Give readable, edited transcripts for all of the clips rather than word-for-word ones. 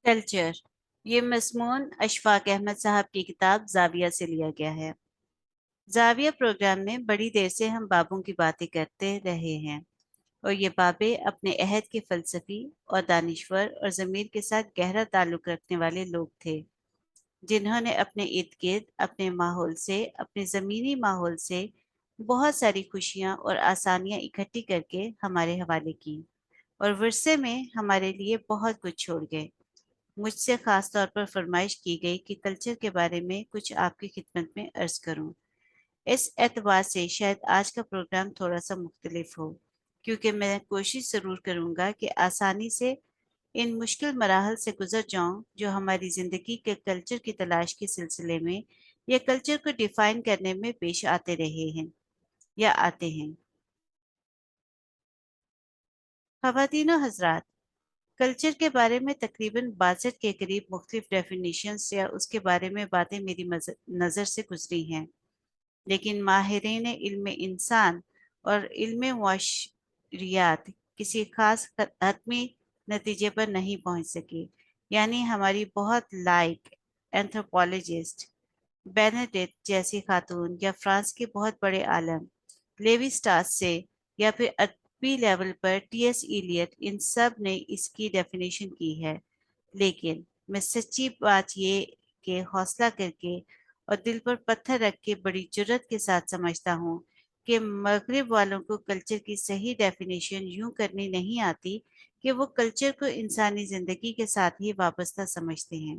Culture, یہ مضمون اشفاق احمد صاحب کی کتاب زاویہ سے لیا گیا ہے۔ زاویہ پروگرام میں بڑی دیر سے ہم بابوں کی باتیں کرتے رہے ہیں اور یہ بابیں اپنے عہد کے فلسفی اور دانشور اور ضمیر کے ساتھ گہرا تعلق رکھنے والے لوگ تھے، جنہوں نے اپنے ارد گرد اپنے ماحول سے، اپنے زمینی ماحول سے بہت ساری خوشیاں اور آسانیاں اکٹھی کر کے ہمارے حوالے کی اور ورثے میں ہمارے لیے بہت کچھ چھوڑ گئے۔ مجھ سے خاص طور پر فرمائش کی گئی کہ کلچر کے بارے میں کچھ آپ کی خدمت میں عرض کروں۔ اس اعتبار سے شاید آج کا پروگرام تھوڑا سا مختلف ہو، کیونکہ میں کوشش ضرور کروں گا کہ آسانی سے ان مشکل مراحل سے گزر جاؤں جو ہماری زندگی کے کلچر کی تلاش کے سلسلے میں یا کلچر کو ڈیفائن کرنے میں پیش آتے رہے ہیں یا آتے ہیں۔ خواتین و حضرات، کلچر کے بارے میں تقریباً 62 کے قریب مختلف ڈیفینیشنز یا اس کے بارے میں باتیں میری نظر سے گزری ہیں، لیکن ماہرین علم انسان اور علم معاشریات کسی خاص حتمی نتیجے پر نہیں پہنچ سکے۔ یعنی ہماری بہت لائق اینتھروپولوجسٹ بینیڈکٹ جیسی خاتون یا فرانس کے بہت بڑے عالم لیوی سٹاس سے یا پھر ادبی لیول پر ٹی ایس ایلیٹ، ان سب نے اس کی ڈیفینیشن کی ہے، لیکن میں سچی بات یہ کہ حوصلہ کر کے اور دل پر پتھر رکھ کے بڑی جرت کے ساتھ سمجھتا ہوں کہ مغرب والوں کو کلچر کی صحیح ڈیفینیشن یوں کرنی نہیں آتی کہ وہ کلچر کو انسانی زندگی کے ساتھ ہی وابستہ سمجھتے ہیں۔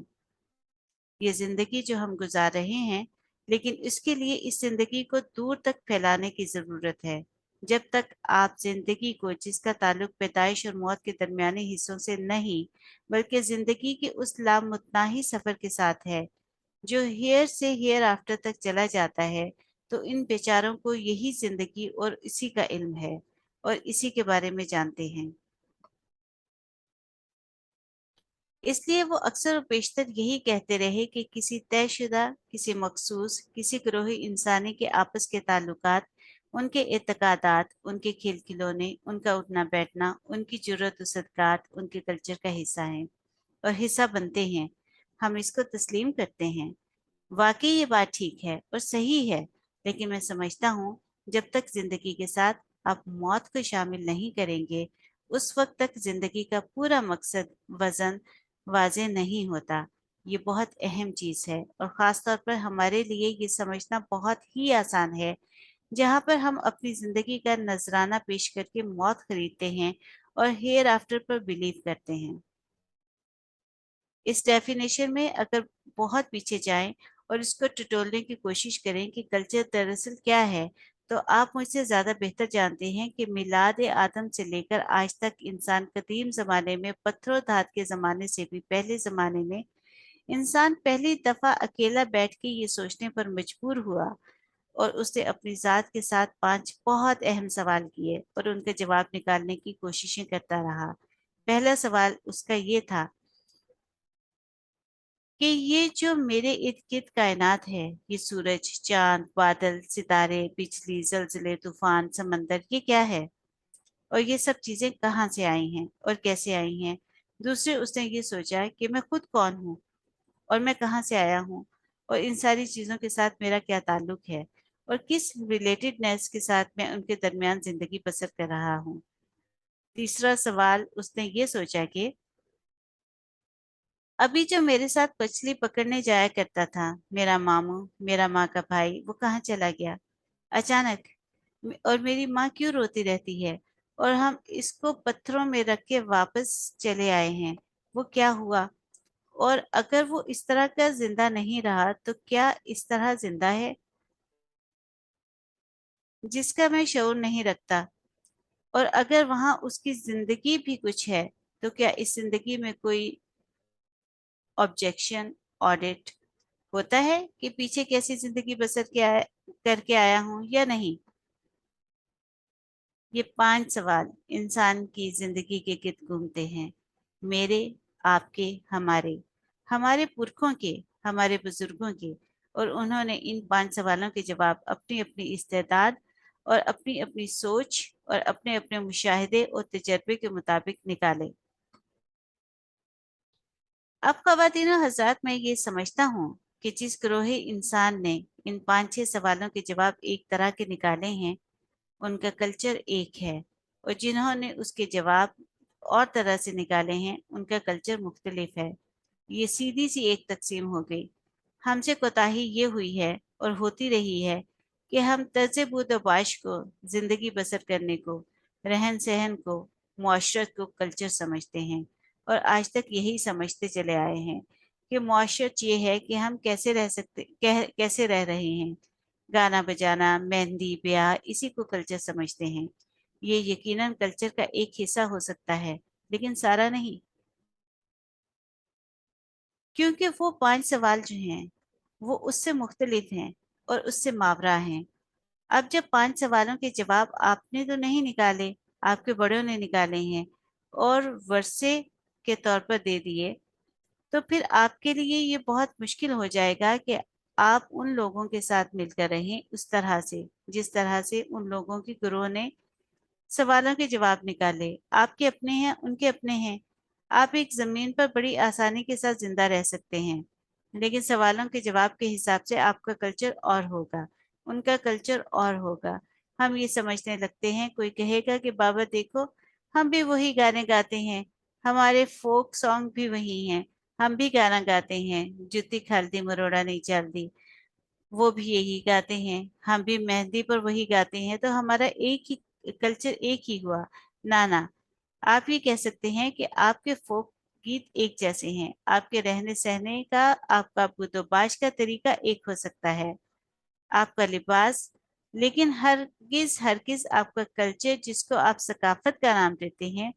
یہ زندگی جو ہم گزار رہے ہیں، لیکن اس کے لیے اس زندگی کو دور تک پھیلانے کی ضرورت ہے۔ جب تک آپ زندگی کو، جس کا تعلق پیدائش اور موت کے درمیانی حصوں سے نہیں بلکہ زندگی کے اس لامتناہی سفر کے ساتھ ہے جو ہیئر سے ہیئر آفٹر تک چلا جاتا ہے، تو ان بیچاروں کو یہی زندگی اور اسی کا علم ہے اور اسی کے بارے میں جانتے ہیں۔ اس لیے وہ اکثر و بیشتر یہی کہتے رہے کہ کسی طے شدہ، کسی مخصوص، کسی گروہی انسانی کے آپس کے تعلقات، ان کے اعتقادات، ان کے کھیل کھلونے، ان کا اٹھنا بیٹھنا، ان کی جرت و صدقات ان کے کلچر کا حصہ ہیں اور حصہ بنتے ہیں۔ ہم اس کو تسلیم کرتے ہیں۔ واقعی یہ بات ٹھیک ہے اور صحیح ہے، لیکن میں سمجھتا ہوں جب تک زندگی کے ساتھ آپ موت کو شامل نہیں کریں گے، اس وقت تک زندگی کا پورا مقصد، وزن واضح نہیں ہوتا۔ یہ بہت اہم چیز ہے اور خاص طور پر ہمارے لیے یہ سمجھنا بہت ہی آسان ہے جہاں پر ہم اپنی زندگی کا نذرانہ پیش کر کے موت خریدتے ہیں اور ہیئر آفٹر پر بلیو کرتے ہیں۔ اس ڈیفینیشن میں اگر بہت پیچھے جائیں اور اس کو ٹٹولنے کی کوشش کریں کہ کلچر دراصل کیا ہے، تو آپ مجھ سے زیادہ بہتر جانتے ہیں کہ میلاد آدم سے لے کر آج تک انسان قدیم زمانے میں، پتھر و دھات کے زمانے سے بھی پہلے زمانے میں، انسان پہلی دفعہ اکیلا بیٹھ کے یہ سوچنے پر مجبور ہوا اور اس نے اپنی ذات کے ساتھ 5 بہت اہم سوال کیے اور ان کا جواب نکالنے کی کوششیں کرتا رہا۔ پہلا سوال اس کا یہ تھا کہ یہ جو میرے ارد گرد کائنات ہے، یہ سورج، چاند، بادل، ستارے، بجلی، زلزلے، طوفان، سمندر، یہ کیا ہے؟ اور یہ سب چیزیں کہاں سے آئی ہیں اور کیسے آئی ہیں؟ دوسرے، اس نے یہ سوچا کہ میں خود کون ہوں اور میں کہاں سے آیا ہوں اور ان ساری چیزوں کے ساتھ میرا کیا تعلق ہے اور کس ریلیٹڈنیس کے ساتھ میں ان کے درمیان زندگی بسر کر رہا ہوں۔ تیسرا سوال، اس نے یہ سوچا کہ ابھی جو میرے ساتھ مچھلی پکڑنے جایا کرتا تھا، میرا ماموں، میرا ماں کا بھائی، وہ کہاں چلا گیا اچانک؟ اور میری ماں کیوں روتی رہتی ہے اور ہم اس کو پتھروں میں رکھ کے واپس چلے آئے ہیں؟ وہ کیا ہوا؟ اور اگر وہ اس طرح کا زندہ نہیں رہا تو کیا اس طرح زندہ ہے جس کا میں شعور نہیں رکھتا؟ اور اگر وہاں اس کی زندگی بھی کچھ ہے تو کیا اس زندگی میں کوئی آبجیکشن، آڈٹ ہوتا ہے کہ پیچھے کیسی زندگی بسر کر کے آیا ہوں یا نہیں؟ یہ 5 سوال انسان کی زندگی کے گرد گھومتے ہیں، میرے، آپ کے، ہمارے پرکھوں کے، ہمارے بزرگوں کے، اور انہوں نے ان 5 سوالوں کے جواب اپنی اپنی استعداد اور اپنی اپنی سوچ اور اپنے اپنے مشاہدے اور تجربے کے مطابق نکالے۔ अब ख़वातीन और हज़रात, मैं ये समझता हूँ कि जिस ग्रोही इंसान ने इन 5-6 सवालों के जवाब एक तरह के निकाले हैं, उनका कल्चर एक है, और जिन्होंने उसके जवाब और तरह से निकाले हैं, उनका कल्चर मुख्तलिफ है। ये सीधी सी एक तकसीम हो गई। हमसे कोताही ये हुई है और होती रही है कि हम तर्ज़ बूद-व-बाश को, ज़िंदगी बसर करने को, रहन-सहन को, मुआशरत को कल्चर समझते हैं, और आज तक यही समझते चले आए हैं कि मुआशरत ये है कि हम कैसे रह रहे हैं। गाना बजाना, मेहंदी, ब्याह, इसी को कल्चर समझते हैं। ये यकीनन कल्चर का एक हिस्सा हो सकता है, लेकिन सारा नहीं। क्योंकि वो 5 सवाल जो हैं, वो उससे मुख्तलिफ हैं और उससे मावरा हैं। अब जब 5 सवालों के जवाब आपने तो नहीं निकाले, आपके बड़ों ने निकाले हैं और वर्से के तौर पर दे दिए, तो फिर आपके लिए ये बहुत मुश्किल हो जाएगा कि आप उन लोगों के साथ मिलकर रहें उस तरह से, जिस तरह से उन लोगों की गुरुओं ने सवालों के जवाब निकाले। आपके अपने हैं, उनके अपने हैं। आप एक ज़मीन पर बड़ी आसानी के साथ ज़िंदा रह सकते हैं, लेकिन सवालों के जवाब के हिसाब से आपका कल्चर और होगा, उनका कल्चर और होगा। हम ये समझने लगते हैं, कोई कहेगा कि बाबा देखो, हम भी वही गाने गाते हैं, हमारे फ़ोक सॉन्ग भी वही हैं, हम भी गाना गाते हैं, जुत्ती खालदी मरोड़ा नहीं चलदी। वो भी यही गाते हैं, हम भी मेहंदी पर वही गाते हैं, तो हमारा एक ही कल्चर एक ही हुआ। ना, ना, आप ये कह सकते हैं कि आपके फ़ोक गीत एक जैसे हैं, आपके रहने-सहने का, आपका बुदोबाश का तरीका एक हो सकता है, आपका लिबास, लेकिन हरगिज़ आपका कल्चर, जिसको आप सकाफ़त का नाम देते हैं,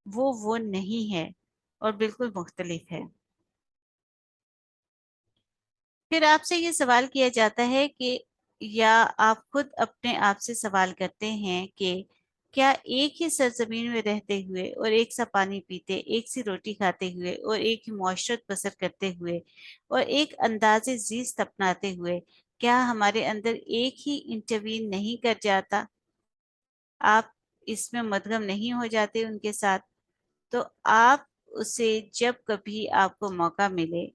वो नहीं है और बिल्कुल मुख्तलिफ है। फिर आपसे ये सवाल किया जाता है कि, या आप खुद अपने आप से सवाल करते हैं कि क्या एक ही सरजमीन में रहते हुए और एक सा पानी पीते, एक सी रोटी खाते हुए और एक ही मुआशरत बसर करते हुए और एक अंदाज़े ज़ीस्त अपनाते हुए, क्या हमारे अंदर एक ही इंटरवीन नहीं कर जाता? आप इसमें मदगम नहीं हो जाते उनके साथ? तो आप उसे, जब कभी आपको मौका मिले,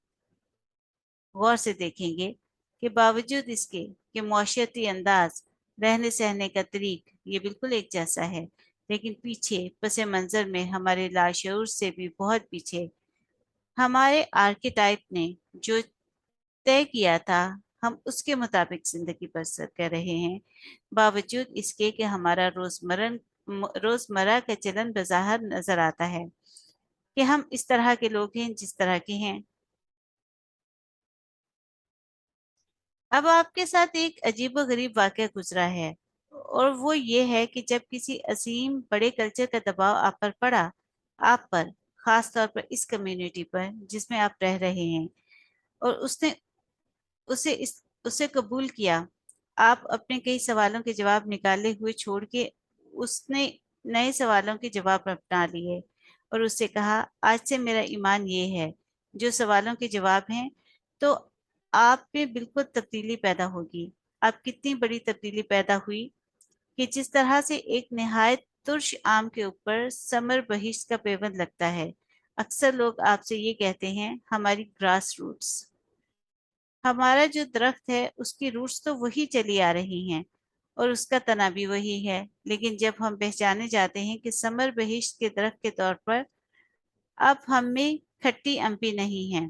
गौर से देखेंगे कि बावजूद इसके कि मुआशरती अंदाज, रहने सहने का तरीक ये बिल्कुल एक जैसा है, लेकिन पीछे पसे मंजर में हमारे लाशऊर से भी बहुत पीछे हमारे आर्किटाइप ने जो तय किया था, हम उसके मुताबिक जिंदगी बसर कर रहे हैं, बावजूद इसके कि हमारा रोजमर्रा का चलन बज़ाहिर नजर आता है कि हम इस तरह के लोग हैं जिस तरह के हैं। अब आपके साथ एक अजीबो-गरीब वाक़या गुज़रा है, और वो ये है कि जब किसी अज़ीम बड़े कल्चर का दबाव आप पर, ख़ास तौर पर इस कम्युनिटी पर जिसमें आप रह रहे हैं, और उसने उसे इस उसे कबूल किया। आप अपने कई सवालों के जवाब निकाले हुए छोड़ के उसने नए सवालों के जवाब अपना लिए और उससे कहा, आज से मेरा ईमान ये है, जो सवालों के जवाब हैं, तो आप में बिल्कुल तब्दीली पैदा होगी। अब कितनी बड़ी तब्दीली पैदा हुई कि जिस तरह से एक निहायत तुर्श आम के ऊपर समर बहिश्त का पेवंद लगता है, अक्सर लोग आपसे ये कहते हैं, हमारी ग्रास रूट्स, हमारा जो दरख्त है उसकी रूट्स तो वही चली आ रही हैं और उसका तना भी वही है, लेकिन जब हम पहचाने जाते हैं कि समर बहिश्त के दरख्त के तौर पर अब हम में खट्टी अम्बी नहीं है,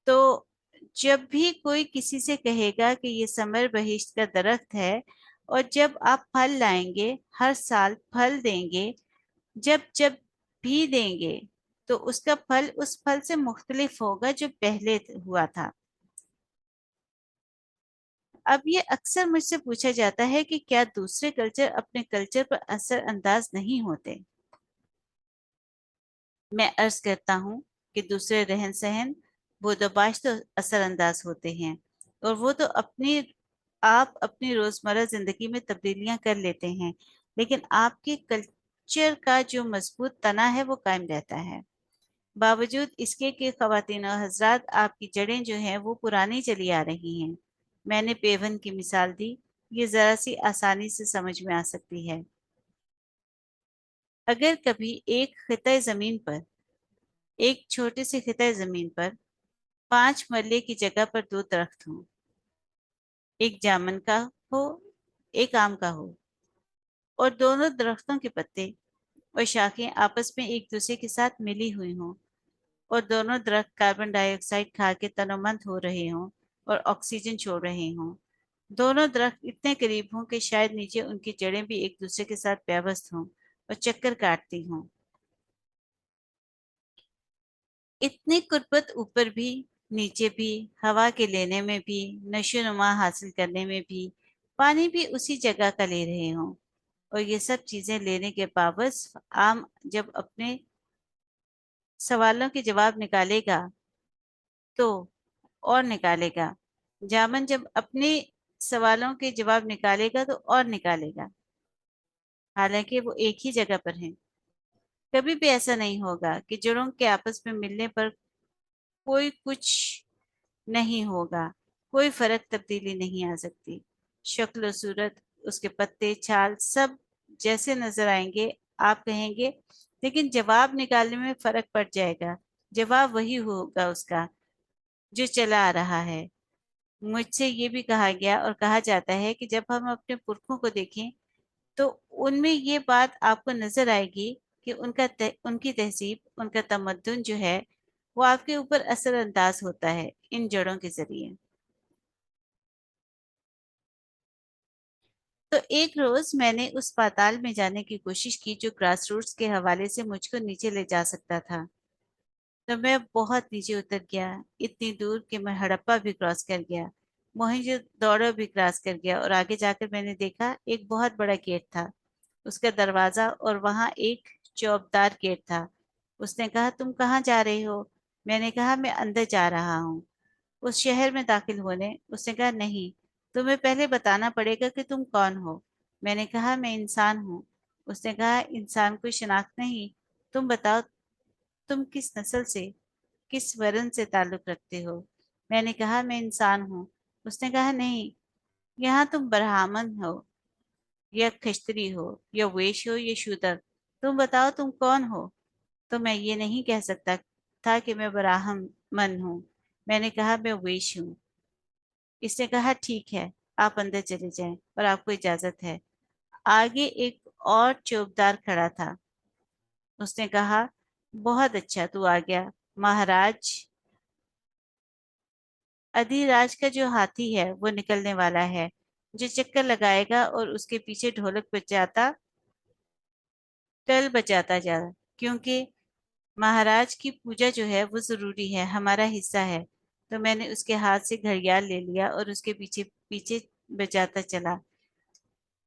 तो जब भी कोई किसी से कहेगा कि ये समर बहिश्त का दरख्त है और जब आप फल लाएंगे, हर साल फल देंगे, जब जब भी देंगे, तो उसका फल उस फल से मुख्तलिफ होगा जो पहले हुआ था। अब ये अक्सर मुझसे पूछा जाता है कि क्या दूसरे कल्चर अपने कल्चर पर असर अंदाज नहीं होते? मैं अर्ज करता हूँ कि दूसरे रहन सहन, बोदोबाश तो असर अंदाज होते हैं, और वो तो आप अपनी रोजमर्रा जिंदगी में तब्दीलियां कर लेते हैं, लेकिन आपके कल्चर का जो मजबूत तना है वो कायम रहता है। बावजूद इसके कि ख़वातीन और हज़रात, आपकी जड़ें जो हैं वो पुरानी चली आ रही हैं। मैंने पेवन की मिसाल दी, ये ज़रा सी आसानी से समझ में आ सकती है। अगर कभी एक ख़िता ज़मीन पर एक छोटे से खिता जमीन पर 5 मरले की जगह पर 2 दरख्त हों, एक जामुन का हो, एक आम का हो, और दोनों दरख्तों के पत्ते और शाखें आपस में एक दूसरे के साथ मिली हुई हों, और दोनों दरख्त कार्बन डाइऑक्साइड खा के तनोमंद हो रहे हों और ऑक्सीजन छोड़ रहे हों। दोनों दरख्त इतने करीब हों कि शायद नीचे उनकी जड़ें भी एक दूसरे के साथ व्यवस्थ हों और चक्कर काटती हों। इतनी कुर्बत ऊपर भी, नीचे भी, हवा के लेने में भी, नशोनुमा हासिल करने में भी, पानी भी उसी जगह का ले रहे हों, और ये सब चीजें लेने के बावजूद आम जब अपने सवालों के जवाब निकालेगा तो और निकालेगा, जामन जब अपने सवालों के जवाब निकालेगा तो और निकालेगा, हालांकि वो एक ही जगह पर हैं। कभी भी ऐसा नहीं होगा कि जड़ों के आपस में मिलने पर कोई कुछ नहीं होगा, कोई फर्क तब्दीली नहीं आ सकती। शक्ल सूरत, उसके पत्ते, छाल सब जैसे नजर आएंगे, आप कहेंगे, लेकिन जवाब निकालने में फर्क पड़ जाएगा। जवाब वही होगा उसका जो चला आ रहा है। मुझसे ये भी कहा गया और कहा जाता है कि जब हम अपने पुरखों को देखें तो उनमें ये बात आपको नजर आएगी कि उनकी तहजीब, उनका तमद्दुन जो है वो आपके ऊपर असरअंदाज होता है इन जड़ों के जरिए। तो एक रोज मैंने उस पाताल में जाने की कोशिश की जो ग्रास रूट्स के हवाले से मुझको नीचे ले जा सकता था। तो मैं बहुत नीचे उतर गया, इतनी दूर कि मैं हड़प्पा भी क्रॉस कर गया, मोहनजोदड़ो भी क्रॉस कर गया, और आगे जाकर मैंने देखा एक बहुत बड़ा गेट था, उसका दरवाजा, और वहां एक चौबदार गेट था। उसने कहा, तुम कहाँ जा रहे हो? मैंने कहा, मैं अंदर जा रहा हूँ उस शहर में दाखिल होने। उसने कहा, नहीं, तुम्हें पहले बताना पड़ेगा कि तुम कौन हो। मैंने कहा, मैं इंसान हूँ। उसने कहा, इंसान कोई शनाख्त नहीं, तुम बताओ, तुम किस नस्ल से, किस वर्ण से ताल्लुक रखते हो? मैंने कहा, मैं इंसान हूँ। उसने कहा, नहीं, यहाँ तुम ब्राह्मण हो या खिस्त्री हो या वैश्य हो या शूद्र, तुम बताओ तुम कौन हो? तो मैं ये नहीं कह सकता था कि मैं ब्राह्मण हूँ। मैंने कहा, मैं वैश्य हूँ। इसने कहा, ठीक है, आप अंदर चले जाएं और आपको इजाजत है। आगे एक और चौकीदार खड़ा था। उसने कहा, बहुत अच्छा तू आ गया। महाराज अधिराज का जो हाथी है वो निकलने वाला है, जो चक्कर लगाएगा और उसके पीछे ढोलक बजाता, टल बजाता जा, क्योंकि महाराज की पूजा जो है वो जरूरी है, हमारा हिस्सा है। तो मैंने उसके हाथ से घड़ियाल ले लिया और उसके पीछे पीछे बजाता चला।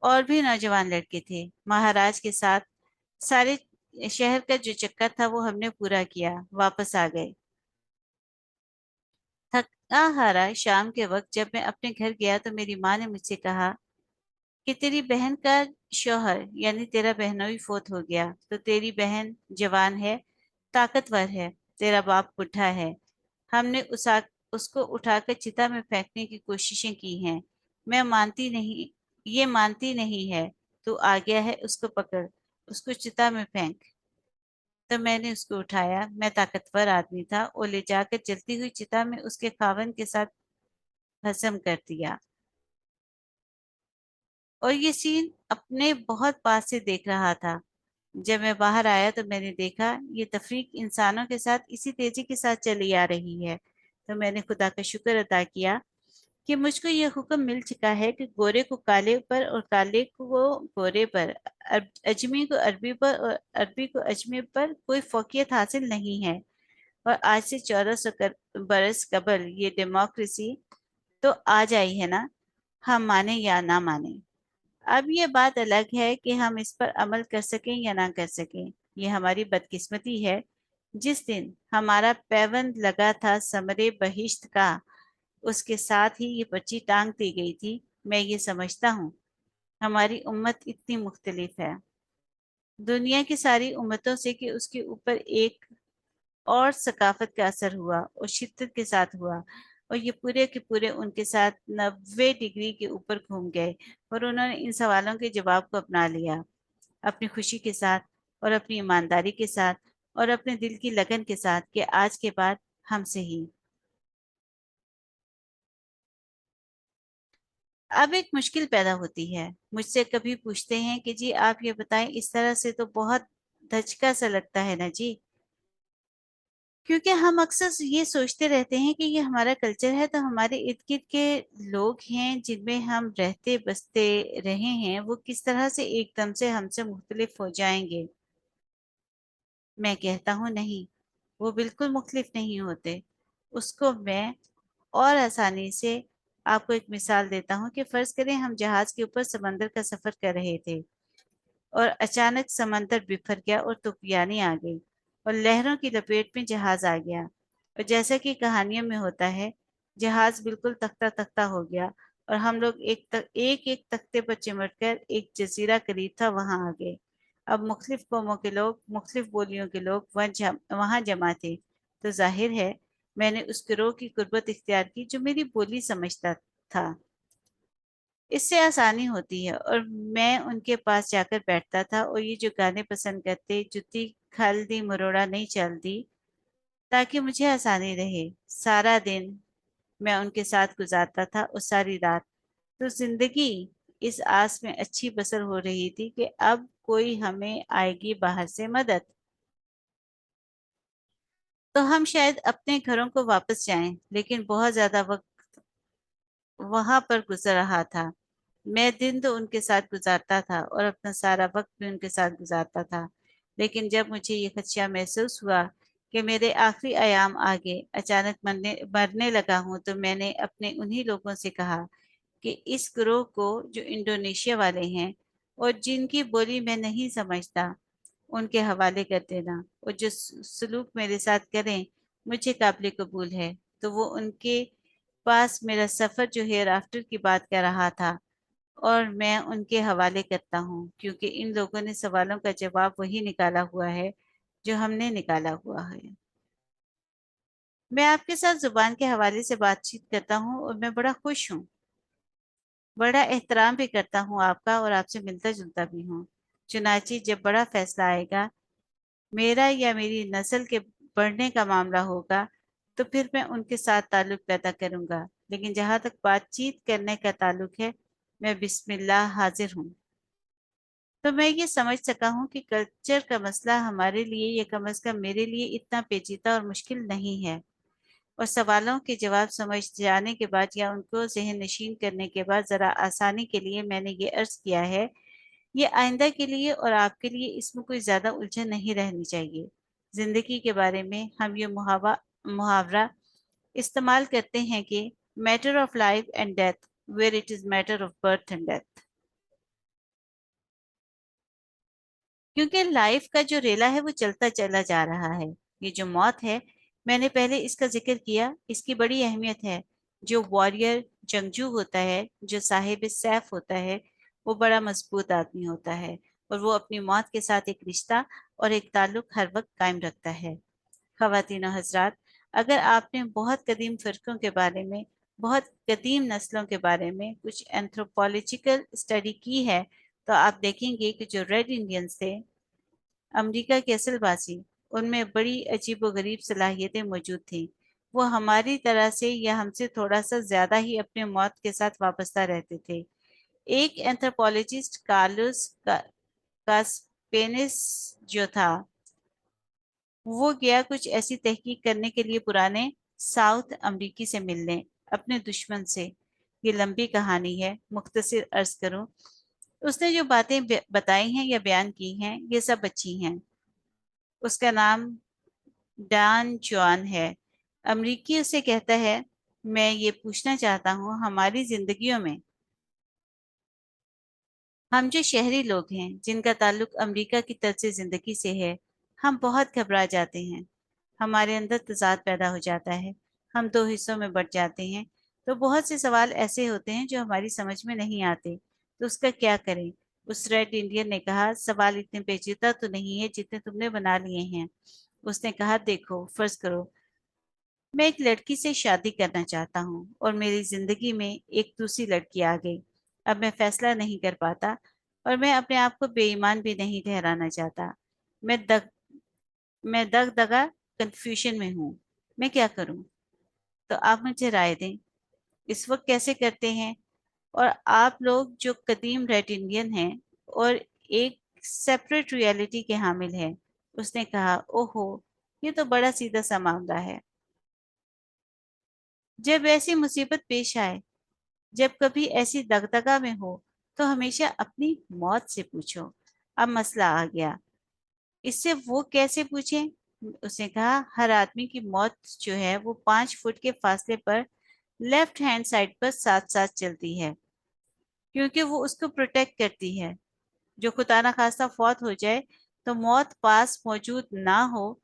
और भी नौजवान लड़के थे महाराज के साथ। सारे शहर का जो चक्कर था वो हमने पूरा किया, वापस आ गए। थका हारा शाम के वक्त जब मैं अपने घर गया तो मेरी माँ ने मुझसे कहा कि तेरी बहन का शौहर यानी तेरा बहनोई फोत हो गया, तो तेरी बहन जवान है, ताकतवर है, तेरा बाप बुढ़ा है। हमने उसको उठाकर चिता में फेंकने की कोशिशें की हैं। मैं मानती नहीं, ये मानती नहीं है। तू आ गया है, उसको पकड़, उसको चिता में फेंक। तो मैंने उसको उठाया, मैं ताकतवर आदमी था, और ले जाकर जलती हुई चिता में उसके खावन के साथ भस्म कर दिया। और ये सीन अपने बहुत पास से देख रहा था। जब मैं बाहर आया तो मैंने देखा ये तफरीक इंसानों के साथ इसी तेजी के साथ चली आ रही है। तो मैंने खुदा का शुक्र अदा किया कि मुझको ये हुक्म मिल चुका है कि गोरे को काले पर और काले को गोरे पर, अजमी को अरबी पर और अरबी को अजमी पर कोई फौकियत हासिल नहीं है। और आज से 1400 बरस कबल ये डेमोक्रेसी तो आ जाई है ना, हम माने या ना माने। अब ये बात अलग है कि हम इस पर अमल कर सकें या ना कर सकें। ये हमारी बदकिस्मती है। जिस दिन हमारा पैबंद लगा था समरे बहिश्त का, उसके साथ ही ये पर्ची टांग दी गई थी। मैं ये समझता हूँ हमारी उम्मत इतनी मुख्तलिफ है दुनिया की सारी उम्मतों से कि उसके ऊपर एक और सकाफत का असर हुआ और शिद्दत के साथ हुआ, और ये पूरे के पूरे उनके साथ 90 डिग्री के ऊपर घूम गए, और उन्होंने इन सवालों के जवाब को अपना लिया, अपनी खुशी के साथ और अपनी ईमानदारी के साथ और अपने दिल की लगन के साथ कि आज के बाद हमसे ही। अब एक मुश्किल पैदा होती है। मुझसे कभी पूछते हैं कि जी आप ये बताएं, इस तरह से तो बहुत धचका सा लगता है ना जी। क्योंकि हम अक्सर ये सोचते रहते हैं कि ये हमारा कल्चर है, तो हमारे इर्द गिर्द के लोग हैं जिनमें हम रहते बसते रहे हैं, वो किस तरह से एकदम से हमसे मुख्तलिफ हो जाएंगे। मैं कहता हूँ नहीं, वो बिल्कुल मुख्तलिफ नहीं होते। उसको मैं और आसानी से आपको एक मिसाल देता हूँ कि फर्ज करें हम जहाज के ऊपर समंदर का सफर कर रहे थे और अचानक समंदर बिखर गया और तूफानी आ गई और लहरों की लपेट में जहाज आ गया। और जैसा कि कहानियों में होता है, जहाज बिल्कुल तख्ता तख्ता हो गया और हम लोग एक एक तख्ते पर चिमटकर एक जजीरा करीब था वहां आ गए। अब मुख्तलिफ कौमों के लोग, मुख्तलिफ बोलियों के लोग वहां जमा थे। तो जाहिर है मैंने उस गिरोह की कुर्बत इख्तियार की जो मेरी बोली समझता था। इससे आसानी होती है और मैं उनके पास जाकर बैठता था और ये जो गाने पसंद करते, जुत्ती खाल दी मरोड़ा नहीं चलती, ताकि मुझे आसानी रहे। सारा दिन मैं उनके साथ गुजारता था और सारी रात। तो जिंदगी इस आस में अच्छी बसर हो रही थी कि अब कोई हमें आएगी बाहर से मदद, तो हम शायद अपने घरों को वापस जाएं। लेकिन बहुत ज्यादा वक्त वहां पर गुजर रहा था। मैं दिन तो उनके साथ गुजारता था और अपना सारा वक्त भी उनके साथ गुजारता था। लेकिन जब मुझे ये खदशा महसूस हुआ कि मेरे आखिरी अयाम आगे अचानक मरने मरने लगा हूं, तो मैंने अपने उन्हीं लोगों से कहा कि इस ग्रोह को जो इंडोनेशिया वाले हैं और जिनकी बोली मैं नहीं समझता, उनके हवाले कर देना। और जो सलूक मेरे साथ करें मुझे काबिल कबूल है। तो वो उनके पास मेरा सफर जो हेयर आफ्टर की बात कर रहा था और मैं उनके हवाले करता हूँ, क्योंकि इन लोगों ने सवालों का जवाब वही निकाला हुआ है जो हमने निकाला हुआ है। मैं आपके साथ जुबान के हवाले से बातचीत करता हूँ और मैं बड़ा खुश हूँ। बड़ा एहतराम भी करता हूँ आपका और आपसे मिलता जुलता भी हूँ। चुनाची जब बड़ा फैसला आएगा, मेरा या मेरी नस्ल के बढ़ने का मामला होगा, तो फिर मैं उनके साथ ताल्लुक पैदा करूंगा। लेकिन जहां तक बातचीत करने का ताल्लुक है, मैं बिस्मिल्लाह हाजिर हूँ। तो मैं ये समझ सका हूँ कि कल्चर का मसला हमारे लिए या कम अज कम मेरे लिए इतना पेचीदा और मुश्किल नहीं है। और सवालों के जवाब समझ जाने के बाद या उनको जहन नशीन करने के बाद जरा आसानी के लिए मैंने ये अर्ज किया है, ये आइंदा के लिए और आपके लिए इसमें कोई ज्यादा उलझन नहीं रहनी चाहिए। जिंदगी के बारे में हम ये मुहावरा इस्तेमाल करते हैं कि matter of life and death where it is matter of birth and death. क्योंकि लाइफ का जो रेला है वो चलता चला जा रहा है। ये जो मौत है, मैंने पहले इसका जिक्र किया, इसकी बड़ी अहमियत है। जो वॉरियर जंगजू होता है, जो साहिब सैफ होता है, वो बड़ा मजबूत आदमी होता है और वो अपनी मौत के साथ एक रिश्ता और एक ताल्लुक हर वक्त कायम रखता है। ख्वातीन और हजरात, अगर आपने बहुत कदीम फिरकों के बारे में, बहुत कदीम नस्लों के बारे में कुछ एंथ्रोपोलॉजिकल स्टडी की है, तो आप देखेंगे कि जो रेड इंडियंस थे, अमेरिका के असलवासी, उनमें बड़ी अजीबोगरीब सलाहियतें मौजूद थीं। वो हमारी तरह से या हमसे थोड़ा सा ज्यादा ही अपने मौत के साथ वाबस्ता रहते थे। एक एंथ्रोपोलॉजिस्ट कार्लोस कास्पेनिस जो था, वो गया कुछ ऐसी तहकीक करने के लिए पुराने साउथ अमेरिकी से मिलने, अपने दुश्मन से। ये लंबी कहानी है, मुख्तसर अर्ज करूं। उसने जो बातें बताई हैं या बयान की हैं, ये सब अच्छी हैं। उसका नाम डान जॉन है। अमरीकी उसे कहता है, मैं ये पूछना चाहता हूँ, हमारी जिंदगियों में हम जो शहरी लोग हैं जिनका ताल्लुक अमेरिका की तर्ज जिंदगी से है, हम बहुत घबरा जाते हैं। हमारे अंदर तजाद पैदा हो जाता है, हम दो हिस्सों में बट जाते हैं। तो बहुत से सवाल ऐसे होते हैं जो हमारी समझ में नहीं आते, तो उसका क्या करें। उस रेड इंडियन ने कहा, सवाल इतने पेचीदा तो नहीं है जितने तुमने बना लिए हैं। उसने कहा, देखो फर्ज करो मैं एक लड़की से शादी करना चाहता हूँ और मेरी जिंदगी में एक दूसरी लड़की आ गई। अब मैं फैसला नहीं कर पाता और मैं अपने आप को बेईमान भी नहीं ठहराना चाहता। मैं मैं दग दगा कंफ्यूजन में हूँ, मैं क्या करूँ? तो आप मुझे राय दें, इस वक्त कैसे करते हैं? और आप लोग जो कदीम रेड इंडियन हैं और एक सेपरेट रियलिटी के हामिल हैं। उसने कहा, ओहो, ये तो बड़ा सीधा सा मामला है। जब ऐसी मुसीबत पेश आए, जब कभी ऐसी दगदगा में हो, तो हमेशा अपनी मौत से पूछो। अब मसला आ गया, इससे वो कैसे पूछें? उसने कहा, हर आदमी की मौत जो है वो 5 फुट के फासले पर लेफ्ट हैंड साइड पर साथ साथ चलती है, क्योंकि वो उसको प्रोटेक्ट करती है। जो खुदा ना खास्ता फौत हो जाए, तो मौत पास मौजूद ना हो,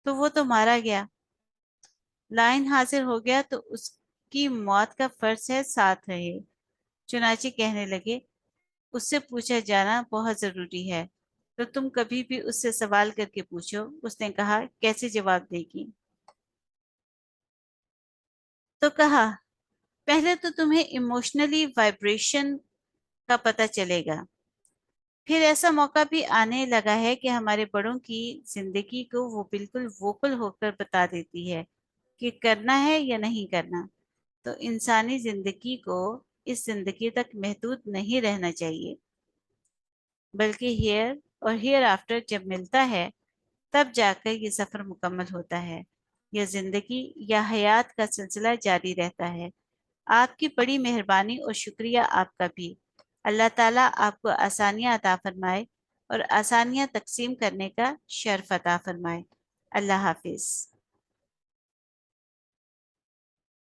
तो वो तो मारा गया। लाइन हाजिर हो गया तो उसकी मौत का फर्ज है साथ रहे। चुनाचे कहने लगे, उससे पूछा जाना बहुत जरूरी है, तो तुम कभी भी उससे सवाल करके पूछो। उसने कहा, कैसे जवाब देगी? तो कहा, पहले तो तुम्हें इमोशनली वाइब्रेशन का पता चलेगा। फिर ऐसा मौका भी आने लगा है कि हमारे बड़ों की जिंदगी को वो बिल्कुल वोकल होकर बता देती है कि करना है या नहीं करना। तो इंसानी जिंदगी को इस जिंदगी तक महदूद नहीं रहना चाहिए, बल्कि हियर और हियर आफ्टर जब मिलता है, तब जाकर ये सफर मुकम्मल होता है। यह जिंदगी या हयात का सिलसिला जारी रहता है। आपकी बड़ी मेहरबानी और शुक्रिया आपका भी। अल्लाह ताला आपको आसानियां अता फरमाए और आसानियां तकसीम करने का शर्फ अता फरमाए। अल्लाह हाफिज।